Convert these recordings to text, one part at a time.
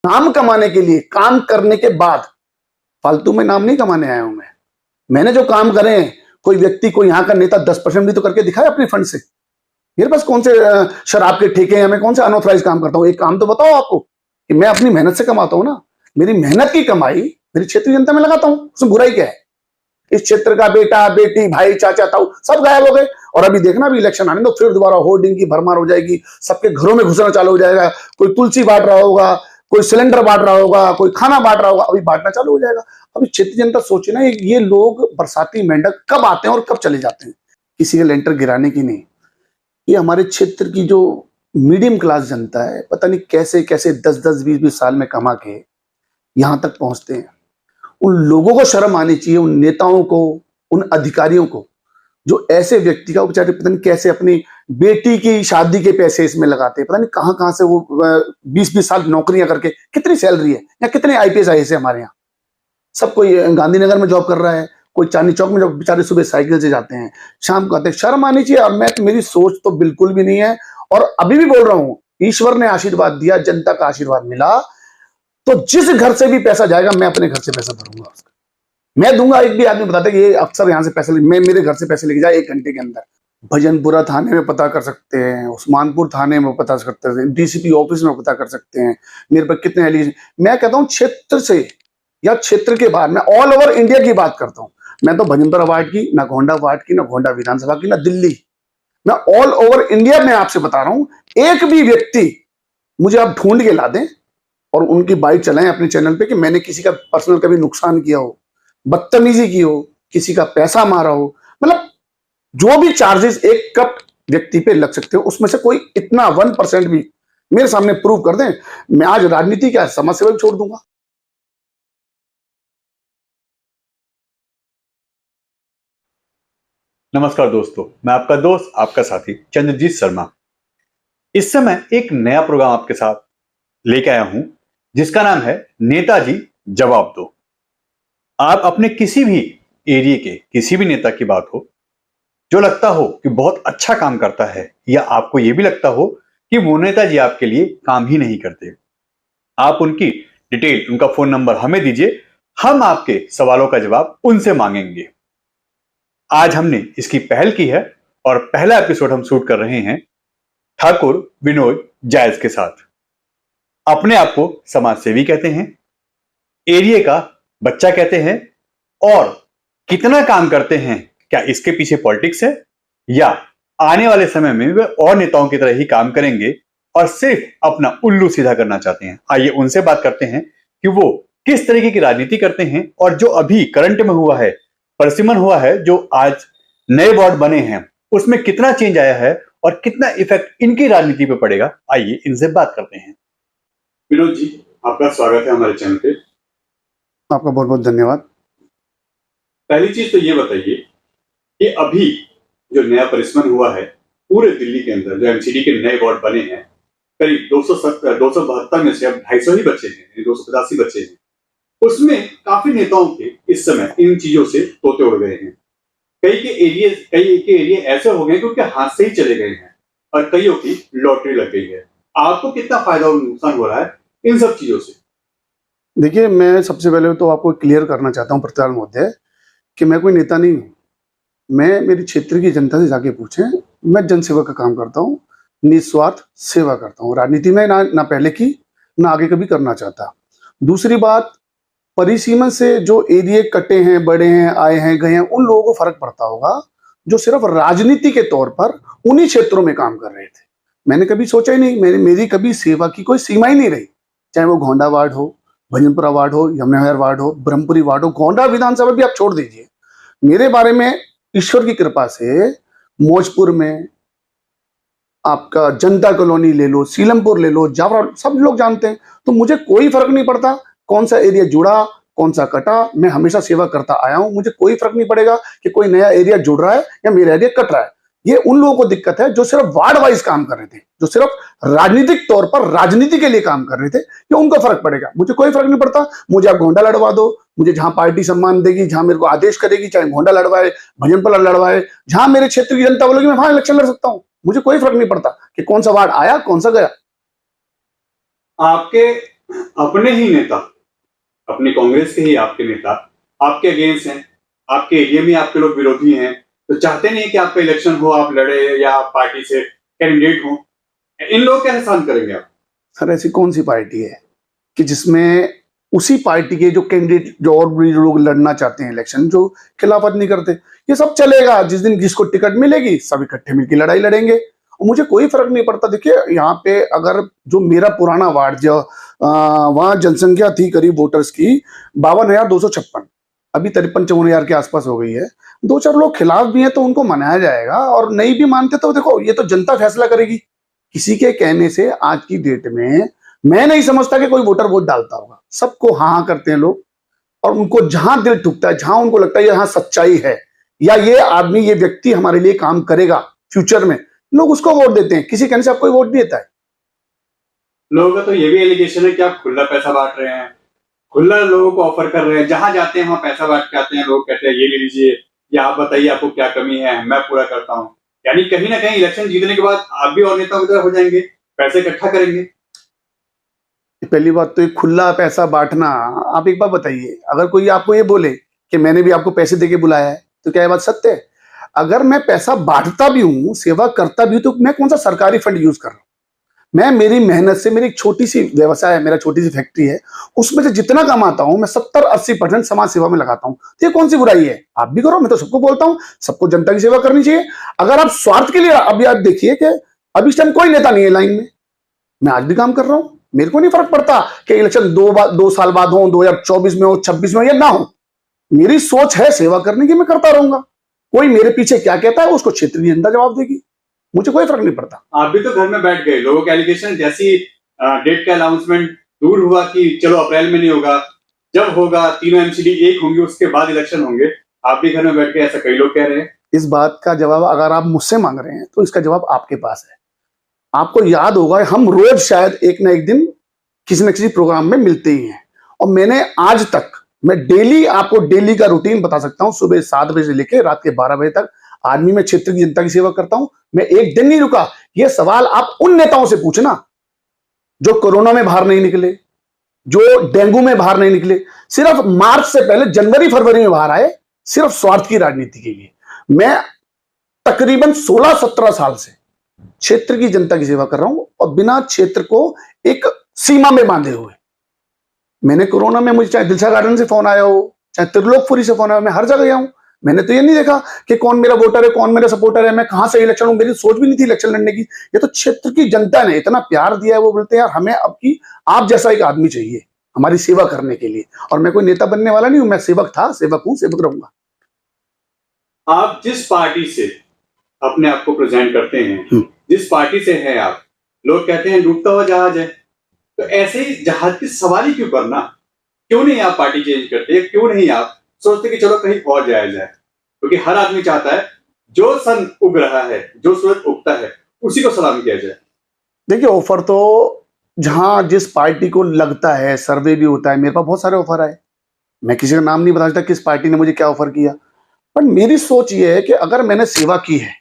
नाम कमाने के लिए, काम करने के बाद। फालतू में नाम नहीं कमाने आया हूं मैंने जो काम करे हैं, कोई व्यक्ति, कोई यहां का नेता 10% भी तो करके दिखाए अपने फंड से। मेरे पास कौन से शराब के ठेके हैं, मैं कौन से अनऑथराइज काम करता हूं? एक काम तो बताओ आपको कि मैं अपनी मेहनत से कमाता हूं ना। मेरी मेहनत की कमाई मेरी क्षेत्रीय जनता में लगाता हूं, उसमें बुराई क्या है? इस क्षेत्र का बेटा बेटी भाई चाचा ताऊ सब गायब हो गए। और अभी देखना, अभी इलेक्शन आने दो, फिर दोबारा होर्डिंग की भरमार हो जाएगी, सबके घरों में घुसना चालू हो जाएगा। कोई तुलसी बांट रहा होगा, कोई सिलेंडर बांट रहा होगा, कोई खाना बांट रहा होगा, अभी बांटना चालू हो जाएगा। अभी क्षेत्रीय जनता सोचे ना, ये लोग बरसाती मेंढक कब आते हैं और कब चले जाते हैं। किसी के लेंटर गिराने की नहीं। ये हमारे क्षेत्र की जो मीडियम क्लास जनता है, पता नहीं कैसे कैसे 10-10, 20-20 साल में कमा के यहां तक पहुंचते हैं। उन लोगों को शर्म आनी चाहिए, उन नेताओं को, उन अधिकारियों को, जो ऐसे व्यक्ति का बेचारे पता नहीं कैसे अपनी बेटी की शादी के पैसे इसमें लगाते हैं। पता नहीं कहां कहां से वो 20-20 साल नौकरियां करके, कितनी सैलरी है या कितने आईपीएस आईएएस है हमारे यहाँ। सब कोई गांधीनगर में जॉब कर रहा है, कोई चांदनी चौक में जॉब, बेचारे सुबह साइकिल से जाते हैं, शाम को आते हैं। शर्म आनी चाहिए। और मेरी सोच तो बिल्कुल भी नहीं है। और अभी भी बोल रहा हूं, ईश्वर ने आशीर्वाद दिया, जनता का आशीर्वाद मिला, तो जिस घर से भी पैसा जाएगा मैं अपने घर से पैसा भरूंगा उसका। मैं दूंगा। एक भी आदमी बताता है कि ये अक्सर यहां से पैसे मैं मेरे घर से पैसे लेके जाए 1 घंटे के अंदर। भजनपुरा थाने में पता कर सकते हैं, उस्मानपुर थाने में पता कर सकते हैं, डीसीपी ऑफिस में पता कर सकते हैं मेरे पर कितने एलिगेशन। मैं कहता हूं क्षेत्र से या क्षेत्र के बाहर, मैं ऑल ओवर इंडिया की बात करता हूं। मैं तो भजनपुरा वार्ड की, ना गोंडा वार्ड की, ना गोंडा विधानसभा की, ना दिल्ली, मैं ऑल ओवर इंडिया में आपसे बता रहा हूं। एक भी व्यक्ति मुझे आप ढूंढ के ला दें और उनकी बाइट चलाएं अपने चैनल पे कि मैंने किसी का पर्सनल कभी नुकसान किया हो, बदतमीजी की हो, किसी का पैसा मारा हो। मतलब जो भी चार्जेस एक करप्ट व्यक्ति पे लग सकते हो, उसमें से कोई इतना 1% भी मेरे सामने प्रूव कर दें, मैं आज राजनीति क्या समाज सेवा भी छोड़ दूंगा। नमस्कार दोस्तों, मैं आपका दोस्त, आपका साथी चंद्रजीत शर्मा। इस समय एक नया प्रोग्राम आपके साथ लेके आया हूं, जिसका नाम है नेताजी जवाब दो। आप अपने किसी भी एरिया के किसी भी नेता की बात हो, जो लगता हो कि बहुत अच्छा काम करता है, या आपको यह भी लगता हो कि वो नेताजी आपके लिए काम ही नहीं करते, आप उनकी डिटेल, उनका फोन नंबर हमें दीजिए। हम आपके सवालों का जवाब उनसे मांगेंगे। आज हमने इसकी पहल की है और पहला एपिसोड हम शूट कर रहे हैं ठाकुर विनोद जायज के साथ। अपने आप को समाज सेवी कहते हैं, एरिया का बच्चा कहते हैं, और कितना काम करते हैं, क्या इसके पीछे पॉलिटिक्स है, या आने वाले समय में वे और नेताओं की तरह ही काम करेंगे और सिर्फ अपना उल्लू सीधा करना चाहते हैं। आइए उनसे बात करते हैं कि वो किस तरीके की राजनीति करते हैं, और जो अभी करंट में हुआ है, परिसीमन हुआ है, जो आज नए वार्ड बने हैं, उसमें कितना चेंज आया है और कितना इफेक्ट इनकी राजनीति पे पड़ेगा। आइए इनसे बात करते हैं। विनोद जी, आपका स्वागत है हमारे चैनल पे। आपका बहुत बहुत धन्यवाद। पहली चीज तो ये बताइए कि अभी जो नया परिसीमन हुआ है पूरे दिल्ली के अंदर, जो एमसीडी के नए वार्ड बने हैं, करीब 272 में से अब 250 ही बचे हैं, 250 ही बचे हैं। उसमें काफी नेताओं के इस समय इन चीजों से तोते उड़ गए हैं। कई के एरिया ऐसे हो गए कि उनके हाथ से ही चले गए हैं, और कईयों की लॉटरी लग गई है। आपको कितना फायदा और नुकसान हो रहा है इन सब चीजों से? देखिए, मैं सबसे पहले तो आपको क्लियर करना चाहता हूँ प्रतिपाल महोदय कि मैं कोई नेता नहीं हूँ। मैं मेरी क्षेत्र की जनता से जाके पूछें, मैं जनसेवा का काम करता हूँ, निस्वार्थ सेवा करता हूँ। राजनीति में ना पहले की, ना आगे कभी करना चाहता। दूसरी बात, परिसीमन से जो एरिया कटे हैं, बड़े हैं, आए हैं, गए हैं, उन लोगों को फर्क पड़ता होगा जो सिर्फ राजनीति के तौर पर उन्हीं क्षेत्रों में काम कर रहे थे। मैंने कभी सोचा ही नहीं, मेरी कभी सेवा की कोई सीमा ही नहीं रही। चाहे वो गोंडा वार्ड हो, भजनपुरा वार्ड हो, यमुनानगर वार्ड हो, ब्रह्मपुरी वार्ड हो, गोंडा विधानसभा भी आप छोड़ दीजिए। मेरे बारे में ईश्वर की कृपा से मौजपुर में आपका जनता कॉलोनी ले लो, सीलमपुर ले लो, जावरा, सब लोग जानते हैं। तो मुझे कोई फर्क नहीं पड़ता कौन सा एरिया जुड़ा, कौन सा कटा। मैं हमेशा सेवा करता आया हूं। मुझे कोई फर्क नहीं पड़ेगा कि कोई नया एरिया जुड़ रहा है या मेरा एरिया कट रहा है। ये उन लोगों को दिक्कत है जो सिर्फ वार्ड वाइज काम कर रहे थे, जो सिर्फ राजनीतिक तौर पर राजनीति के लिए काम कर रहे थे, ये उनको फर्क पड़ेगा। मुझे कोई फर्क नहीं पड़ता। मुझे आप गोंडा लड़वा दो, मुझे जहां पार्टी सम्मान देगी, जहां मेरे को आदेश करेगी, चाहे गोंडा लड़वाए, भजनपुरा लड़वाए, जहां मेरे क्षेत्र की जनता बोलेगी मैं वहां इलेक्शन लड़ सकता हूं। मुझे कोई फर्क नहीं पड़ता कि कौन सा वार्ड आया, कौन सा गया। आपके अपने ही नेता, अपनी कांग्रेस के ही आपके नेता आपके अगेंस्ट हैं, आपके एरिया में आपके लोग विरोधी हैं, तो चाहते नहीं कि आपका इलेक्शन हो, आप लड़े या आप पार्टी से कैंडिडेट हो। इन लोग कैसे सहन करेंगे आप? सर ऐसी कौन सी पार्टी है कि जिसमें उसी पार्टी के जो कैंडिडेट जो और भी लोग लड़ना चाहते हैं इलेक्शन जो खिलाफत नहीं करते? ये सब चलेगा, जिस दिन जिसको टिकट मिलेगी सब इकट्ठे मिलकर लड़ाई लड़ेंगे और मुझे कोई फर्क नहीं पड़ता। देखिए यहाँ पे अगर जो मेरा पुराना वार्ड जो वहाँ जनसंख्या थी करीब वोटर्स की 52,256, अभी 53-54 के आसपास हो गई है। दो चार लोग खिलाफ भी हैं तो उनको मनाया जाएगा, और नहीं भी मानते तो देखो ये तो जनता फैसला करेगी। किसी के कहने से आज की डेट में मैं नहीं समझता कि कोई वोटर वोट डालता होगा। सबको हाँ हाँ करते हैं लोग, और उनको जहां दिल ठुकता है, जहां उनको लगता है यहाँ सच्चाई है या ये आदमी ये व्यक्ति हमारे लिए काम करेगा फ्यूचर में, लोग उसको वोट देते हैं। किसी कहने से आपको वोट नहीं देता है। लोगों का तो ये भी एलिगेशन है कि आप खुला पैसा बांट रहे हैं, खुला लोगों को ऑफर कर रहे हैं, जहां जाते हैं वहां पैसा बांट के आते हैं, लोग कहते हैं ये ले लीजिए या आप बताइए आपको क्या कमी है, मैं पूरा करता हूं। यानी कहीं ना कहीं इलेक्शन जीतने के बाद आप भी और नेताओं की तरह हो जाएंगे, पैसे इकट्ठा करेंगे। पहली बात तो ये खुला पैसा बांटना, आप एक बात बताइए, अगर कोई आपको ये बोले कि मैंने भी आपको पैसे देके बुलाया है तो क्या ये बात सत्य है? अगर मैं पैसा बांटता भी हूं, सेवा करता भी हूं, तो मैं कौन सा सरकारी फंड यूज कर रहा हूं? मैं मेरी मेहनत से, मेरी एक छोटी सी व्यवसाय है, मेरा छोटी सी फैक्ट्री है, उसमें से जितना कमाता हूं मैं 70-80% समाज सेवा में लगाता हूं। तो ये कौन सी बुराई है? आप भी करो, मैं तो सबको बोलता हूं सबको जनता की सेवा करनी चाहिए। अगर आप स्वार्थ के लिए, अभी आप देखिए कि अभी इस टाइम कोई नेता नहीं है लाइन में, मैं आज भी काम कर रहा हूं, मेरे को नहीं फर्क पड़ता कि इलेक्शन 2 साल बाद हो, 2024 में हो, 26 में हो या ना हो। मेरी सोच है सेवा करने की, मैं करता रहूंगा। कोई मेरे पीछे क्या कहता है उसको क्षेत्र की जनता जवाब देगी, मुझे कोई फर्क नहीं पड़ता। आप भी तो घर में बैठ गए, लोगों के एलिगेशन जैसी डेट का अनाउंसमेंट दूर हुआ कि चलो अप्रैल में नहीं होगा, जब होगा तीनों एमसीडी एक होंगे उसके बाद इलेक्शन होंगे, आप भी घर में बैठ गए, ऐसा कई लोग कह रहे हैं। इस बात का जवाब अगर आप मुझसे मांग रहे हैं तो इसका जवाब आपके पास है। आपको याद होगा हम रोज शायद एक ना एक दिन किसी न किसी प्रोग्राम में मिलते ही हैं, और मैंने आज तक, मैं डेली आपको डेली का रूटीन बता सकता हूं, सुबह 7 बजे से लेकर रात के 12 बजे तक आदमी में क्षेत्र की जनता की सेवा करता हूं। मैं एक दिन नहीं रुका। यह सवाल आप उन नेताओं से पूछना जो कोरोना में बाहर नहीं निकले, जो डेंगू में बाहर नहीं निकले, सिर्फ मार्च से पहले जनवरी फरवरी में बाहर आए, सिर्फ स्वार्थ की राजनीति के लिए। मैं तकरीबन 16-17 साल से क्षेत्र की जनता की सेवा कर रहा हूं, और बिना क्षेत्र को एक सीमा में बांधे हुए। मैंने कोरोना में, मुझे चाहे दिलसा गार्डन से फोन आया हो, चाहे त्रिलोकपुरी से फोन आया हो, मैं हर जगह गया हूं। मैंने तो ये नहीं देखा कि कौन मेरा वोटर है, कौन मेरा सपोर्टर है, मैं कहां से इलेक्शन हूं, मेरी सोच भी नहीं थी इलेक्शन लड़ने की। ये तो क्षेत्र की जनता ने इतना प्यार दिया है, वो बोलते हैं यार हमें अब की आप जैसा एक आदमी चाहिए हमारी सेवा करने के लिए। और मैं कोई नेता बनने वाला नहीं हूं, मैं सेवक था, सेवक हूं, सेवक रहूंगा। आप जिस पार्टी से अपने आप को प्रेजेंट करते हैं, जिस पार्टी से है आप, लोग कहते हैं डूबता हुआ जहाज है, तो ऐसे ही जहाज की सवारी क्यों करना? क्यों नहीं आप पार्टी चेंज करते? क्यों नहीं आप सोचते कि चलो कहीं और जाया जाए? क्योंकि हर आदमी चाहता है जो सन उग रहा है, जो सूरज उगता है, उसी को सलाम किया जाए। देखिए ऑफर तो जहां जिस पार्टी को लगता है, सर्वे भी होता है, मेरे पास बहुत सारे ऑफर आए, मैं किसी का नाम नहीं बता सकता किस पार्टी ने मुझे क्या ऑफर किया। पर मेरी सोच ये है कि अगर मैंने सेवा की है,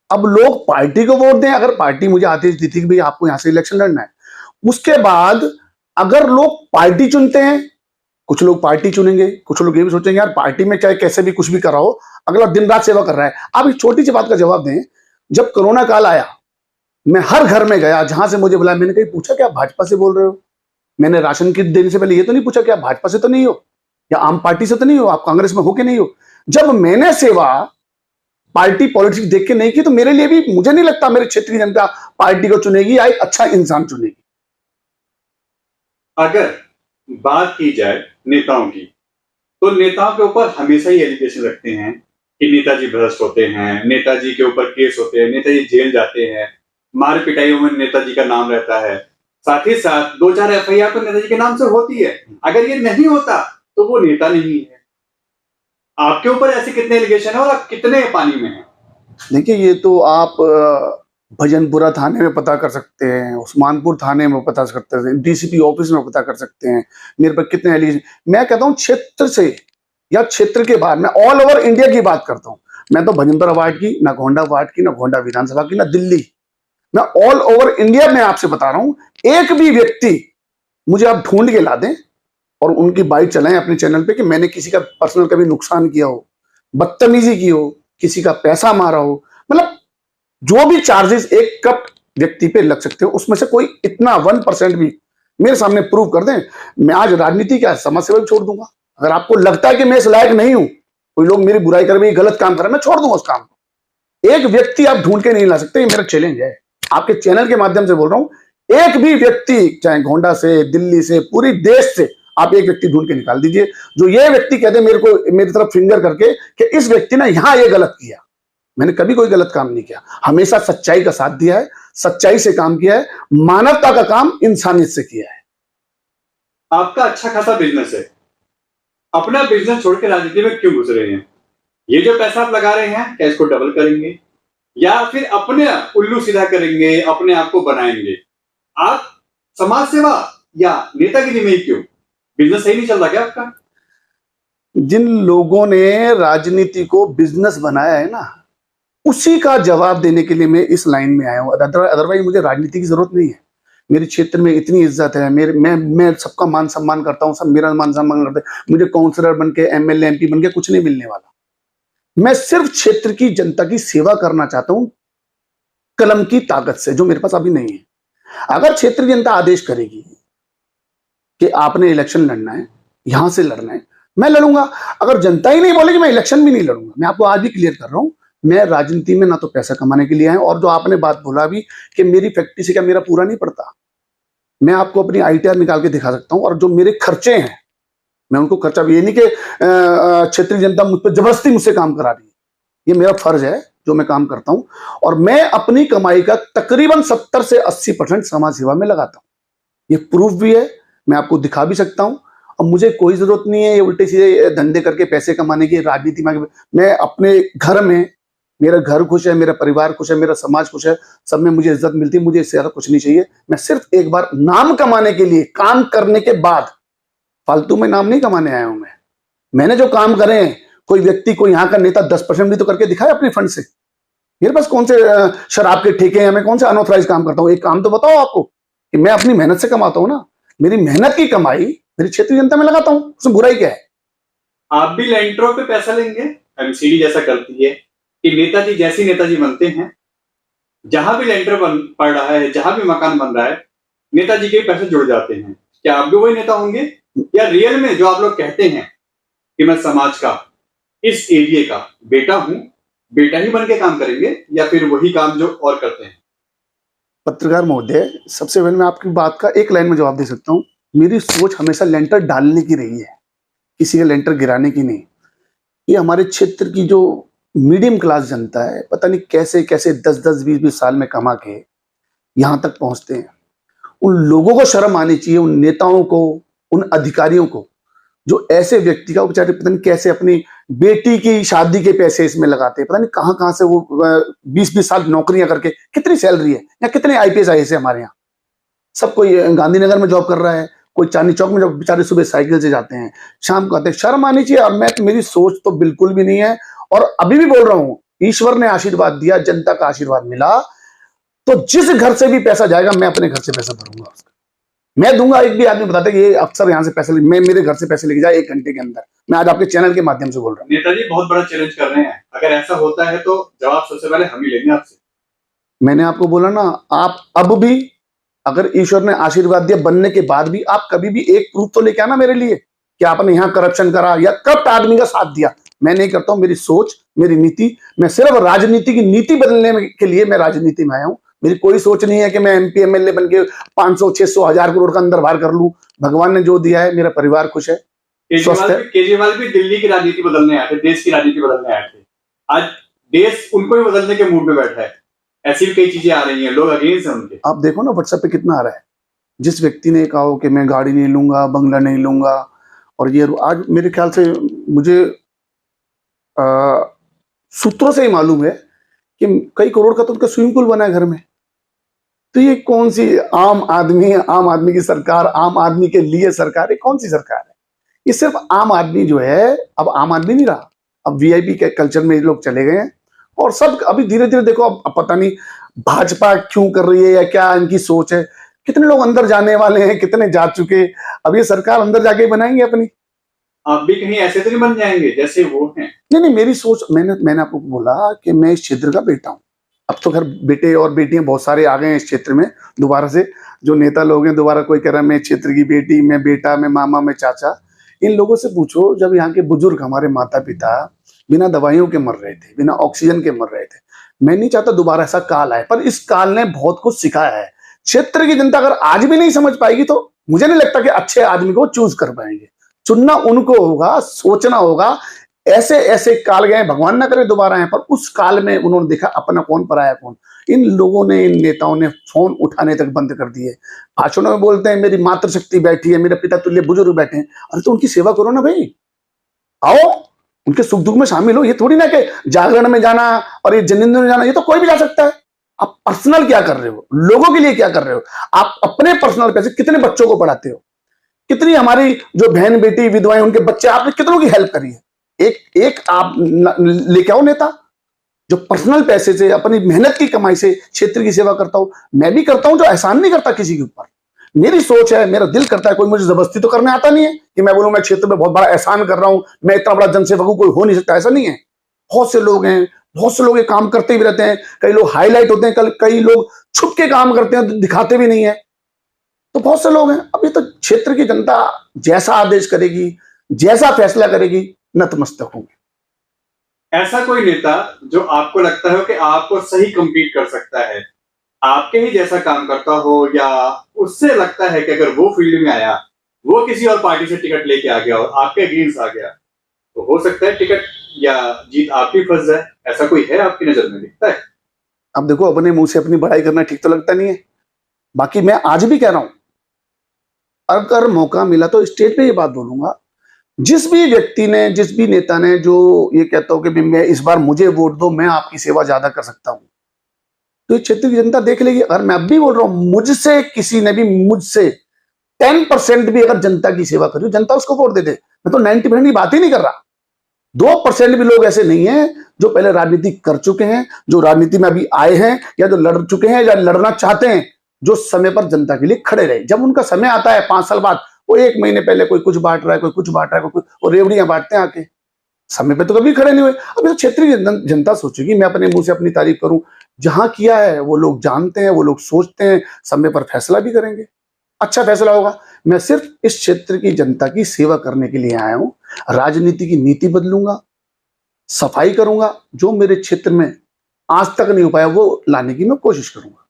अब लोग पार्टी को वोट दें। अगर पार्टी मुझे आदेश दी थी कि भाई आपको यहां से इलेक्शन लड़ना है, उसके बाद अगर लोग पार्टी चुनते हैं, कुछ लोग पार्टी चुनेंगे, कुछ लोग ये भी सोचेंगे यार पार्टी में चाहे कैसे भी कुछ भी कर रहा हो, अगला दिन रात सेवा कर रहा है। आप एक छोटी सी बात का जवाब दें, जब कोरोना काल आया मैं हर घर में गया, जहां से मुझे बुलाया, मैंने कहीं पूछा कि आप भाजपा से बोल रहे हो? मैंने राशन किट देने से पहले ये तो नहीं पूछा कि आप भाजपा से तो नहीं हो, या आम पार्टी से तो नहीं हो, आप कांग्रेस में हो कि नहीं हो। जब मैंने सेवा पार्टी पॉलिटिक्स देख के नहीं की, तो मेरे लिए भी, मुझे नहीं लगता मेरे क्षेत्र की जनता पार्टी को चुनेगी या एक अच्छा इंसान चुनेगी। अगर बात की जाए नेताओं की, तो नेताओं के ऊपर हमेशा ही एलिगेशन लगते हैं कि नेताजी भ्रष्ट होते हैं, नेताजी के ऊपर केस होते हैं, नेताजी जेल जाते हैं, मार पिटाइयों में नेताजी का नाम रहता है, साथ ही साथ 2-4 एफआईआर तो नेताजी के नाम से होती है। अगर ये नहीं होता तो वो नेता नहीं है। आपके ऊपर ऐसे कितने एलिगेशन है और आप कितने पानी में हैं? देखिए ये तो आप भजनपुरा थाने में पता कर सकते हैं, उस्मानपुर थाने में पता कर सकते हैं, डीसीपी ऑफिस में पता कर सकते हैं मेरे पर कितने एलिगेशन। मैं कहता हूं क्षेत्र से या क्षेत्र के बाहर, मैं ऑल ओवर इंडिया की बात करता हूं। मैं तो भजनपुरा वार्ड की, ना गोंडा वार्ड की, ना गोंडा विधानसभा की, ना दिल्ली, मैं ऑल ओवर इंडिया में आपसे बता रहा हूं। एक भी व्यक्ति मुझे आप ढूंढ के ला दें और उनकी बाइट चलाएं अपने चैनल पे कि मैंने किसी का पर्सनल कभी नुकसान किया हो, बदतमीजी की हो, किसी का पैसा मारा हो, मतलब जो भी चार्जेस एक करप्ट व्यक्ति पे लग सकते हो उसमें से कोई इतना 1% भी मेरे सामने प्रूव कर दें, मैं आज राजनीति क्या समाज सेवा भी छोड़ दूंगा। अगर आपको लगता है कि मैं इस लायक नहीं हूं, कोई लोग मेरी बुराई कर रहे हैं, गलत काम कर रहे हैं, मैं छोड़ दूंगा उस काम को। एक व्यक्ति आप ढूंढ के नहीं ला सकते, ये मेरा चैलेंज है। आपके चैनल के माध्यम से बोल रहा हूं, एक भी व्यक्ति चाहे गोंडा से, दिल्ली से, पूरी देश से आप एक व्यक्ति ढूंढ के निकाल दीजिए जो ये व्यक्ति कहते मेरे को मेरी तरफ फिंगर करके कि इस व्यक्ति ने यहां ये गलत किया। मैंने कभी कोई गलत काम नहीं किया, हमेशा सच्चाई का साथ दिया है, सच्चाई से काम किया है, मानवता का काम इंसानियत से किया है। आपका अच्छा खासा बिजनेस है, अपना बिजनेस छोड़ के राजनीति में क्यों घुस रहे हैं? ये जो पैसा आप लगा रहे हैं क्या इसको डबल करेंगे या फिर अपने उल्लू सीधा करेंगे, अपने आप को बनाएंगे? आप समाज सेवा या नेतागिरी में ही क्यों? बिजनेस सही नहीं चल रहा क्या आपका? जिन लोगों ने राजनीति को बिजनेस बनाया है ना, उसी का जवाब देने के लिए मैं इस लाइन में आया हूं। अदरवाइज मुझे राजनीति की जरूरत नहीं है। मेरे क्षेत्र में इतनी इज्जत है, मैं सबका मान सम्मान करता हूं, सब मेरा मान सम्मान करते हैं। मुझे काउंसलर बन के, एमएलए, एमपी बन के कुछ नहीं मिलने वाला। मैं सिर्फ क्षेत्र की जनता की सेवा करना चाहता हूं, कलम की ताकत से, जो मेरे पास अभी नहीं है। अगर क्षेत्र की जनता आदेश करेगी कि आपने इलेक्शन लड़ना है, यहां से लड़ना है, मैं लड़ूंगा। अगर जनता ही नहीं बोलेगी, मैं इलेक्शन भी नहीं लड़ूंगा। मैं आपको आज भी क्लियर कर रहा हूं, मैं राजनीति में ना तो पैसा कमाने के लिए आया, और जो आपने बात बोला अभी कि मेरी फैक्ट्री से क्या मेरा पूरा नहीं पड़ता, मैं आपको अपनी आईटीआर निकाल के दिखा सकता हूं। और जो मेरे खर्चे हैं, मैं उनको खर्चा भी, ये नहीं कि क्षेत्रीय जनता मुझ पर जबरदस्ती मुझसे काम करा रही है, ये मेरा फर्ज है जो मैं काम करता हूं। और मैं अपनी कमाई का तकरीबन 70 से 80% समाज सेवा में लगाता हूं। ये प्रूफ भी है, मैं आपको दिखा भी सकता हूं। और मुझे कोई जरूरत नहीं है ये उल्टे सीधे धंधे करके पैसे कमाने की, राजनीति में। मैं अपने घर में, मेरा घर खुश है, मेरा परिवार खुश है, मेरा समाज खुश है, सब में मुझे इज्जत मिलती है, मुझे इससे ज्यादा कुछ नहीं चाहिए। मैं सिर्फ एक बार नाम कमाने के लिए, काम करने के बाद, फालतू में नाम नहीं कमाने आया हूं मैंने जो काम करे हैं, कोई व्यक्ति, कोई यहाँ का नेता 10% भी तो करके दिखाए अपने फंड से। मेरे पास कौन से शराब के ठेके हैं, मैं कौन से अनऑथराइज काम करता हूँ? एक काम तो बताओ आपको कि मैं अपनी मेहनत से कमाता हूँ ना, मेरी मेहनत की कमाई मेरी क्षेत्रीय जनता में लगाता हूँ, उसमें बुराई क्या है? आप भी लेंटरों पे पैसा लेंगे? एमसीडी जैसा करती है कि नेताजी जैसे नेताजी बनते हैं, जहां भी लेंटर पड़ रहा है, जहां भी मकान बन रहा है, नेताजी के पैसे जुड़ जाते हैं। क्या आप भी वही नेता होंगे या रियल में जो आप लोग कहते हैं कि मैं समाज का, इस एरिया का बेटा हूं, बेटा ही बन के काम करेंगे, या फिर वही काम जो और करते हैं? पत्रकार महोदय, सबसे पहले मैं आपकी बात का एक लाइन में जवाब दे सकता हूँ। मेरी सोच हमेशा लेंटर डालने की रही है, किसी का लेंटर गिराने की नहीं। ये हमारे क्षेत्र की जो मीडियम क्लास जनता है, पता नहीं कैसे कैसे 10-10, 20-20 साल में कमा के यहां तक पहुंचते हैं। उन लोगों को शर्म आनी चाहिए, उन नेताओं को, उन अधिकारियों को, जो ऐसे व्यक्ति का बेचारे पता नहीं कैसे अपनी बेटी की शादी के पैसे इसमें लगाते हैं। पता नहीं कहां कहां से वो 20-20 साल नौकरियां करके, कितनी सैलरी है या कितने आईपीएस आईएएस है हमारे यहाँ। सब कोई गांधीनगर में जॉब कर रहा है, कोई चांदनी चौक में जॉब, बेचारे सुबह साइकिल से जाते हैं, शाम को आते हैं। शर्म आनी चाहिए। और मेरी सोच तो बिल्कुल भी नहीं है, और अभी भी बोल रहा हूं, ईश्वर ने आशीर्वाद दिया, जनता का आशीर्वाद मिला, तो जिस घर से भी पैसा जाएगा मैं अपने घर से पैसा भरूंगा उसका। मैं दूंगा। एक भी आदमी बताता है कि ये अफसर यहां से पैसे मैं मेरे घर से पैसे लेके जाए 1 घंटे के अंदर। मैं आज आपके चैनल के माध्यम से बोल रहा हूँ। नेताजी बहुत बड़ा चैलेंज कर रहे हैं, अगर ऐसा होता है तो जवाब सबसे पहले हम ही लेंगे आपसे। मैंने आपको बोला ना, आप अब भी, अगर ईश्वर ने आशीर्वाद दिया, बनने के बाद भी, आप कभी भी एक प्रूफ तो लेके आना मेरे लिए कि आपने यहाँ करप्शन करा या करप्ट आदमी का साथ दिया। मैं नहीं करता हूं। मेरी सोच, मेरी नीति, मैं सिर्फ राजनीति की नीति बदलने के लिए मैं राजनीति में आया हूं। मेरी कोई सोच नहीं है कि मैं एमपी एमएलए बन के 500, 600, 1000 करोड़ का अंदर बाहर कर लूं। भगवान ने जो दिया है, मेरा परिवार खुश है, स्वस्थ है। केजरीवाल भी दिल्ली की राजनीति बदलने आए थे, देश की राजनीति बदलने आए थे। आज देश उनको ही बदलने के मूड में बैठा है। ऐसी भी कई चीजें आ रही हैं, लोग अगेंस्ट हैं उनके। आप देखो ना व्हाट्सएप पे कितना आ रहा है। जिस व्यक्ति ने कहा हो कि मैं गाड़ी नहीं लूंगा, बंगला नहीं लूंगा, और ये आज मेरे ख्याल से मुझे सूत्रों से ही मालूम है कि कई करोड़ का तो उनका स्विमिंग पूल बना है घर में। तो ये कौन सी आम आदमी की सरकार, आम आदमी के लिए सरकार, ये कौन सी सरकार है? ये सिर्फ आम आदमी जो है, अब आम आदमी नहीं रहा, अब वीआईपी के कल्चर में लोग चले गए हैं। और सब अभी धीरे धीरे देखो, अब पता नहीं भाजपा क्यों कर रही है या क्या इनकी सोच है। कितने लोग अंदर जाने वाले हैं, कितने जा चुके, अब ये सरकार अंदर जाके ही बनाएंगे अपनी। आप भी कहीं ऐसे तो नहीं बन जाएंगे जैसे वो हैं? नहीं, मेरी सोच, मैंने आपको बोला कि मैं इस क्षेत्र का बेटा हूँ। अब तो खैर बेटे और बेटियां बहुत सारे आ गए हैं इस क्षेत्र में दोबारा से, जो नेता लोग हैं दोबारा, कोई कह रहा है मैं क्षेत्र की बेटी, मैं बेटा, मैं मामा, मैं चाचा। इन लोगों से पूछो, जब यहाँ के बुजुर्ग हमारे माता पिता बिना दवाइयों के मर रहे थे, बिना ऑक्सीजन के मर रहे थे, मैं नहीं चाहता दोबारा ऐसा काल आए, पर इस काल ने बहुत कुछ सिखाया है। क्षेत्र की जनता अगर आज भी नहीं समझ पाएगी तो मुझे नहीं लगता कि अच्छे आदमी को चूज कर पाएंगे। चुनना उनको होगा, सोचना होगा। ऐसे ऐसे काल गए, भगवान ना करे दोबारा आए, पर उस काल में उन्होंने देखा अपना कौन पराया कौन। इन लोगों ने, इन नेताओं ने फोन उठाने तक बंद कर दिए। भाषणों में बोलते हैं मेरी मातृशक्ति बैठी है, मेरे पिता तुल्य बुजुर्ग बैठे हैं। अरे तो उनकी सेवा करो ना भाई, आओ उनके सुख दुख में शामिल हो। ये थोड़ी ना कि जागरण में जाना और ये जनिंद्र में जाना, ये तो कोई भी जा सकता है। आप पर्सनल क्या कर रहे हो, लोगों के लिए क्या कर रहे हो? आप अपने पर्सनल पैसे कितने बच्चों को पढ़ाते हो? कितनी हमारी जो बहन बेटी विधवाएं, उनके बच्चे, आपने कितनों की हेल्प करी है? एक आप लेके आओ नेता जो पर्सनल पैसे से, अपनी मेहनत की कमाई से क्षेत्र की सेवा करता हूं। मैं भी करता हूं, जो एहसान नहीं करता किसी के ऊपर। मेरी सोच है, मेरा दिल करता है, कोई मुझे जबरदस्ती तो करने आता नहीं है कि मैं बोलूं मैं क्षेत्र में बहुत बड़ा एहसान कर रहा हूं, मैं इतना बड़ा जनसेवक हूं, कोई हो नहीं सकता, ऐसा नहीं है। बहुत से लोग हैं, बहुत से लोग ये काम करते भी रहते हैं। कई लोग हाईलाइट होते हैं, कई लोग छुप के काम करते हैं, दिखाते भी नहीं है। तो बहुत से लोग हैं। अब ये तो क्षेत्र की जनता जैसा आदेश करेगी, जैसा फैसला करेगी, नतमस्तक होंगे। ऐसा कोई नेता जो आपको लगता है कि आपको सही compete कर सकता है, आपके ही जैसा काम करता हो, या उससे लगता है कि अगर वो फील्ड में आया, वो किसी और पार्टी से टिकट लेके आ गया और आपके अगेंस्ट आ गया, तो हो सकता है टिकट या जीत आपकी फंस जाए? ऐसा कोई है आपकी नजर में, दिखता है? अब देखो, अपने मुंह से अपनी बड़ाई करना ठीक तो लगता नहीं है। बाकी मैं आज भी कह रहा हूं, अगर मौका मिला तो स्टेज पे ये बात बोलूंगा। जिस भी व्यक्ति ने, जिस भी नेता ने जो ये कहता हो कि मैं इस बार मुझे वोट दो, मैं आपकी सेवा ज्यादा कर सकता हूं, तो ये क्षेत्र की जनता देख लेगी। अगर मैं अब भी बोल रहा हूं, मुझसे किसी ने भी, मुझसे 10% भी अगर जनता की सेवा करी, जनता उसको वोट दे दे। मैं तो 90% की बात ही नहीं कर रहा। 2% भी लोग ऐसे नहीं है जो पहले राजनीति कर चुके हैं, जो राजनीति में अभी आए हैं, या जो लड़ चुके हैं या लड़ना चाहते हैं, जो समय पर जनता के लिए खड़े रहे। जब उनका समय आता है 5 साल बाद, वो 1 महीने पहले कोई कुछ बांट रहा है, कोई कुछ बांट रहा है, कोई कुछ, और रेवड़ियां बांटते हैं आके। समय पे तो कभी खड़े नहीं हुए। अब ये तो क्षेत्रीय जनता सोचेगी, मैं अपने मुंह से अपनी तारीफ करूं। जहां किया है वो लोग जानते हैं, वो लोग सोचते हैं, समय पर फैसला भी करेंगे, अच्छा फैसला होगा। मैं सिर्फ इस क्षेत्र की जनता की सेवा करने के लिए आया हूं। राजनीति की नीति बदलूंगा, सफाई करूंगा, जो मेरे क्षेत्र में आज तक नहीं हो पाया वो लाने की मैं कोशिश करूंगा।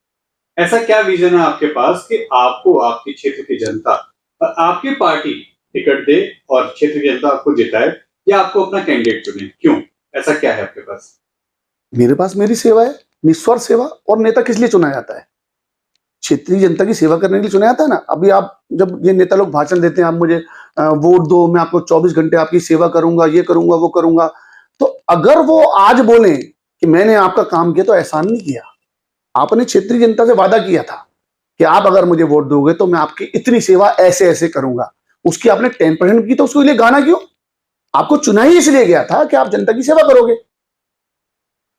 ऐसा क्या विजन है आपके पास कि आपको आपके क्षेत्र की जनता और आपकी पार्टी टिकट दे और क्षेत्र की जनता आपको जिताए, या आपको अपना कैंडिडेट चुने? क्यों, ऐसा क्या है आपके पास? मेरे पास मेरी सेवा है, निस्वार्थ सेवा। और नेता किस लिए चुना जाता है? क्षेत्रीय जनता की सेवा करने के लिए चुना जाता है ना। अभी आप, जब ये नेता लोग भाषण देते हैं, आप मुझे वोट दो, मैं आपको 24 घंटे आपकी सेवा करूंगा, ये करूंगा, वो करूंगा, तो अगर वो आज बोले कि मैंने आपका काम किया, तो एहसान नहीं किया। आपने क्षेत्रीय जनता से वादा किया था कि आप अगर मुझे वोट दोगे तो मैं आपकी इतनी सेवा ऐसे ऐसे करूंगा। उसकी आपने 10% की, तो उसके लिए गाना क्यों? आपको चुना ही इसलिए गया था कि आप जनता की सेवा करोगे।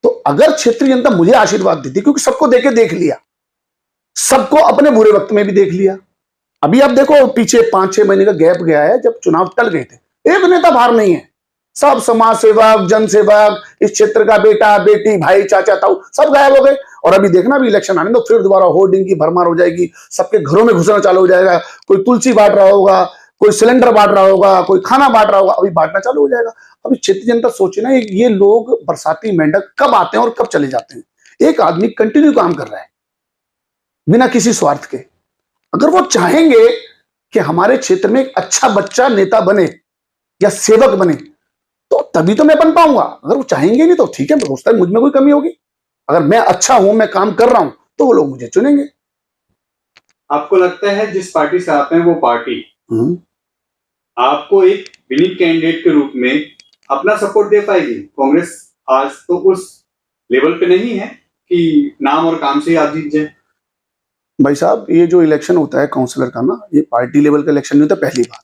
तो अगर क्षेत्रीय जनता मुझे आशीर्वाद देती, क्योंकि सबको देके देख लिया, सबको अपने बुरे वक्त में भी देख लिया। अभी आप देखो, पीछे 5-6 महीने का गैप गया है, जब चुनाव टल गए थे, एक नेता बाहर नहीं है। सब समाज सेवक, जन सेवक, इस क्षेत्र का बेटा बेटी, भाई, चाचा, ताऊ, सब गायब हो गए। और अभी देखना, भी इलेक्शन आने दो, फिर दोबारा होर्डिंग की भरमार हो जाएगी, सबके घरों में घुसना चालू हो जाएगा। कोई तुलसी बांट रहा होगा, कोई सिलेंडर बांट रहा होगा, कोई खाना बांट रहा होगा, अभी बांटना चालू हो जाएगा। अभी क्षेत्रीय जनता सोचे ना, ये लोग बरसाती मेंढक कब आते हैं और कब चले जाते हैं। एक आदमी कंटिन्यू काम कर रहा है बिना किसी स्वार्थ के। अगर वो चाहेंगे कि हमारे क्षेत्र में एक अच्छा बच्चा नेता बने या सेवक बने, तो तभी तो मैं बन पाऊंगा। अगर वो चाहेंगे नहीं तो ठीक है, हो सकता है मुझ में कोई कमी होगी। अगर मैं अच्छा हूं, मैं काम कर रहा हूं, तो वो लोग मुझे चुनेंगे। आपको लगता है जिस पार्टी से आप हैं वो पार्टी आपको एक विनिंग कैंडिडेट के रूप में अपना सपोर्ट दे पाएगी? कांग्रेस आज तो उस लेवल पे नहीं है कि नाम और काम से ही आप जीत जाए। भाई साहब, ये जो इलेक्शन होता है काउंसलर का ना, ये पार्टी लेवल का इलेक्शन नहीं होता। पहली बात,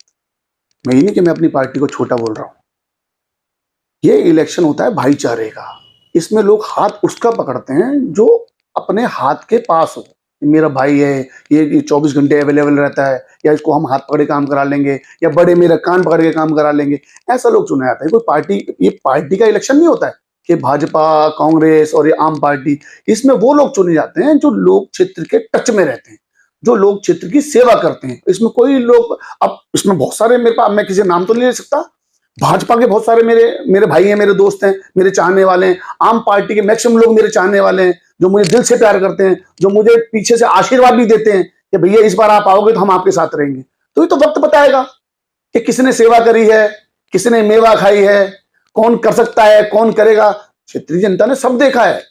मैं ये नहीं कि मैं अपनी पार्टी को छोटा बोल रहा हूं। ये इलेक्शन होता है भाईचारे का। इसमें लोग हाथ उसका पकड़ते हैं जो अपने हाथ के पास हो, मेरा भाई है, ये 24 घंटे अवेलेबल रहता है, या इसको हम हाथ पकड़े काम करा लेंगे, या बड़े मेरा कान पकड़ के काम करा लेंगे, ऐसा लोग चुने जाते हैं। कोई पार्टी, ये पार्टी का इलेक्शन नहीं होता है कि भाजपा, कांग्रेस और ये आम पार्टी, इसमें वो लोग चुने जाते हैं जो लोक क्षेत्र के टच में रहते हैं, जो लोक क्षेत्र की सेवा करते हैं। इसमें कोई लोग, अब इसमें बहुत सारे मेरे पास, मैं किसी नाम तो नहीं ले सकता, भाजपा के बहुत सारे मेरे भाई हैं, मेरे दोस्त हैं, मेरे चाहने वाले हैं। आम पार्टी के मैक्सिमम लोग मेरे चाहने वाले हैं, जो मुझे दिल से प्यार करते हैं, जो मुझे पीछे से आशीर्वाद भी देते हैं कि भैया इस बार आप आओगे तो हम आपके साथ रहेंगे। तो ये तो वक्त बताएगा कि किसने सेवा करी है, किसने मेवा खाई है, कौन कर सकता है, कौन करेगा। क्षेत्रीय जनता ने सब देखा है,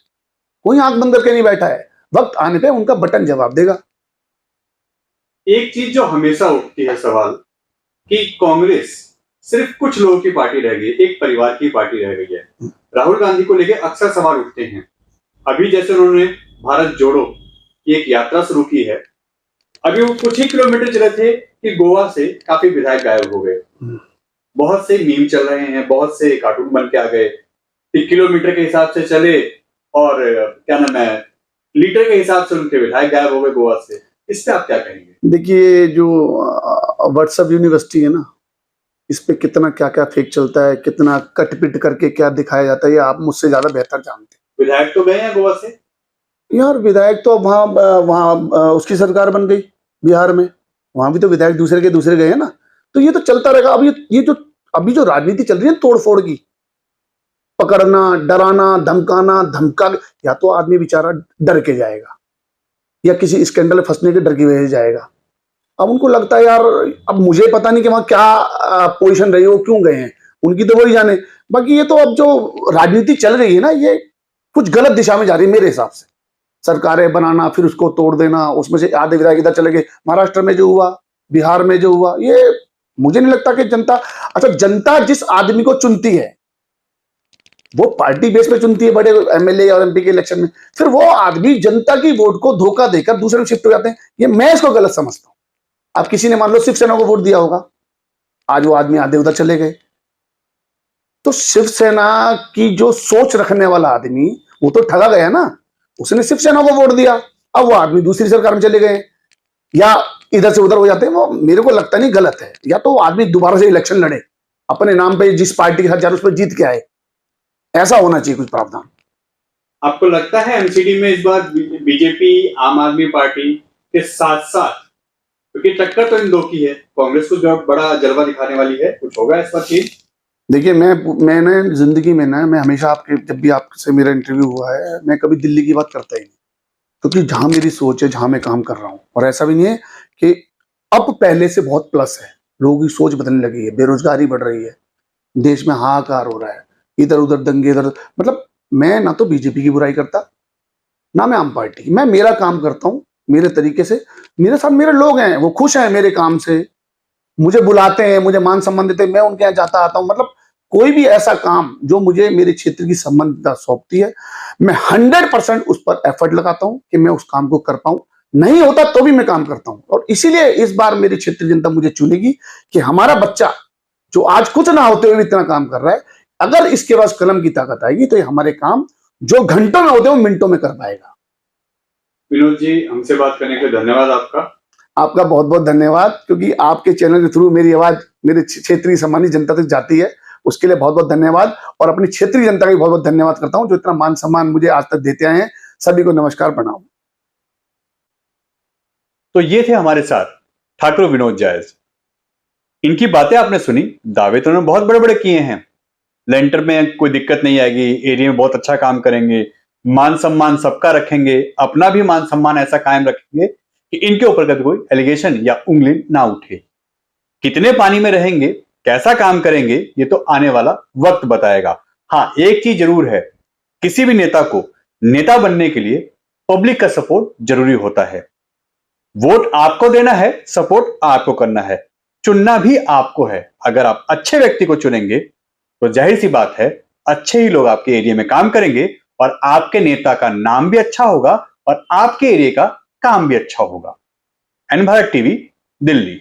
कोई आंख बंद करके नहीं बैठा है। वक्त आने पे उनका बटन जवाब देगा। एक चीज जो हमेशा उठती है सवाल कि कांग्रेस सिर्फ कुछ लोगों की पार्टी रह गई, एक परिवार की पार्टी रह गई है। राहुल गांधी को लेकर अक्सर सवाल उठते हैं। अभी जैसे उन्होंने भारत जोड़ो की एक यात्रा शुरू की है, अभी वो कुछ ही किलोमीटर चले थे कि गोवा से काफी विधायक गायब हो गए। बहुत से मीम चल रहे हैं, बहुत से कार्टून बन के आ गए कि किलोमीटर के हिसाब से चले और क्या नाम है, लीटर के हिसाब से उनके विधायक गायब हो गए गोवा से। इस पे आप क्या कहेंगे? देखिए, जो व्हाट्सएप यूनिवर्सिटी है ना, इस पे कितना क्या क्या फेक चलता है, कितना कट पिट करके क्या दिखाया जाता है, ये आप मुझसे ज्यादा बेहतर जानते हैं। विधायक तो गए हैं गोवा से यार, विधायक तो वहाँ वहाँ उसकी सरकार बन गई बिहार में, वहां भी तो विधायक दूसरे के दूसरे गए हैं ना। तो ये तो चलता रहेगा। अब ये जो अभी जो राजनीति चल रही है तोड़ फोड़ की, पकड़ना, डराना, धमकाना, धमका, या तो आदमी बेचारा डर के जाएगा या किसी स्कैंडल में फंसने के डर की वजह से जाएगा। अब उनको लगता है यार, अब मुझे पता नहीं कि वहां क्या पोजीशन रही हो, क्यों गए हैं, उनकी तो वही जाने। बाकी ये तो अब जो राजनीति चल रही है ना, ये कुछ गलत दिशा में जा रही है मेरे हिसाब से। सरकारें बनाना, फिर उसको तोड़ देना, उसमें से आधे विधायक इधर चले गए। महाराष्ट्र में जो हुआ, बिहार में जो हुआ, ये मुझे नहीं लगता कि जनता, अच्छा जनता जिस आदमी को चुनती है वो पार्टी बेस पे चुनती है, बड़े एमएलए और एमपी के इलेक्शन में, फिर वो आदमी जनता की वोट को धोखा देकर दूसरे में शिफ्ट हो जाते हैं। ये मैं इसको गलत समझता हूं। अब किसी ने मान लो शिवसेना को वोट दिया होगा, आज वो आदमी आधे उधर चले गए, तो शिवसेना की जो सोच रखने वाला आदमी वो तो ठगा गया ना, उसने शिवसेना को वोट दिया। अब वो आदमी दूसरी सरकार में चले गए या इधर से उधर हो जाते हैं। वो मेरे को लगता नहीं गलत है, या तो आदमी दोबारा से इलेक्शन लड़े, अपने नाम पे जिस पार्टी के साथ जा रहे उस पर जीत के आए, ऐसा होना चाहिए कुछ प्रावधान। आपको लगता है एमसीडी में इस बार बीजेपी आम आदमी पार्टी के साथ साथ, क्योंकि टक्कर तो इन दो की है, कांग्रेस को जो बड़ा जलवा दिखाने वाली है, कुछ होगा इस बार चीज? देखिए, मैंने जिंदगी में ना, मैं हमेशा आपके, जब भी आपसे मेरा इंटरव्यू हुआ है, मैं कभी दिल्ली की बात करता ही नहीं, क्योंकि जहां मेरी सोच है, जहां मैं काम कर रहा हूं, और ऐसा भी नहीं है कि अब पहले से बहुत प्लस है, लोगों की सोच बदलने लगी है, बेरोजगारी बढ़ रही है, देश में हाहाकार हो रहा है, इधर उधर दंगे, इधर, मतलब मैं ना तो बीजेपी की बुराई करता, ना मैं आम पार्टी, मैं मेरा काम करता हूं मेरे तरीके से। मेरे साथ मेरे लोग हैं, वो खुश हैं मेरे काम से, मुझे बुलाते हैं, मुझे मान सम्मान देते हैं, मैं उनके यहाँ जाता आता हूं। मतलब कोई भी ऐसा काम जो मुझे मेरे क्षेत्र की संबंधितता सौंपती है, मैं 100% उस पर एफर्ट लगाता हूं कि मैं उस काम को कर पाऊं। नहीं होता तो भी मैं काम करता हूं, और इसीलिए इस बार मेरी क्षेत्रीय जनता मुझे चुनेगी कि हमारा बच्चा जो आज कुछ ना होते हुए भी इतना काम कर रहा है, अगर इसके पास कलम की ताकत आएगी तो ये हमारे काम जो घंटों में होते हैं वो मिनटों में कर पाएगा। विनोद जी, हमसे बात करने के लिए धन्यवाद आपका। आपका बहुत बहुत धन्यवाद, क्योंकि आपके चैनल के थ्रू मेरी आवाज मेरे क्षेत्रीय सम्मानित जनता तक जाती है, उसके लिए बहुत बहुत धन्यवाद। और अपनी क्षेत्रीय जनता का भी बहुत बहुत धन्यवाद करता हूं जो इतना मान सम्मान मुझे आज तक देते आए हैं। सभी को नमस्कार, प्रणाम। तो ये थे हमारे साथ ठाकुर विनोद जायज। इनकी बातें आपने सुनी, दावे तो उन्होंने बहुत बड़े बड़े किए हैं, लेंटर में कोई दिक्कत नहीं आएगी, एरिया में बहुत अच्छा काम करेंगे, मान सम्मान सबका रखेंगे, अपना भी मान सम्मान ऐसा कायम रखेंगे कि इनके ऊपर कभी कोई एलिगेशन या उंगली ना उठे। कितने पानी में रहेंगे, कैसा काम करेंगे, ये तो आने वाला वक्त बताएगा। हाँ, एक चीज जरूर है, किसी भी नेता को नेता बनने के लिए पब्लिक का सपोर्ट जरूरी होता है। वोट आपको देना है, सपोर्ट आपको करना है, चुनना भी आपको है। अगर आप अच्छे व्यक्ति को चुनेंगे तो जाहिर सी बात है अच्छे ही लोग आपके एरिया में काम करेंगे, और आपके नेता का नाम भी अच्छा होगा और आपके एरिया का काम भी अच्छा होगा। N Bharat TV, Delhi.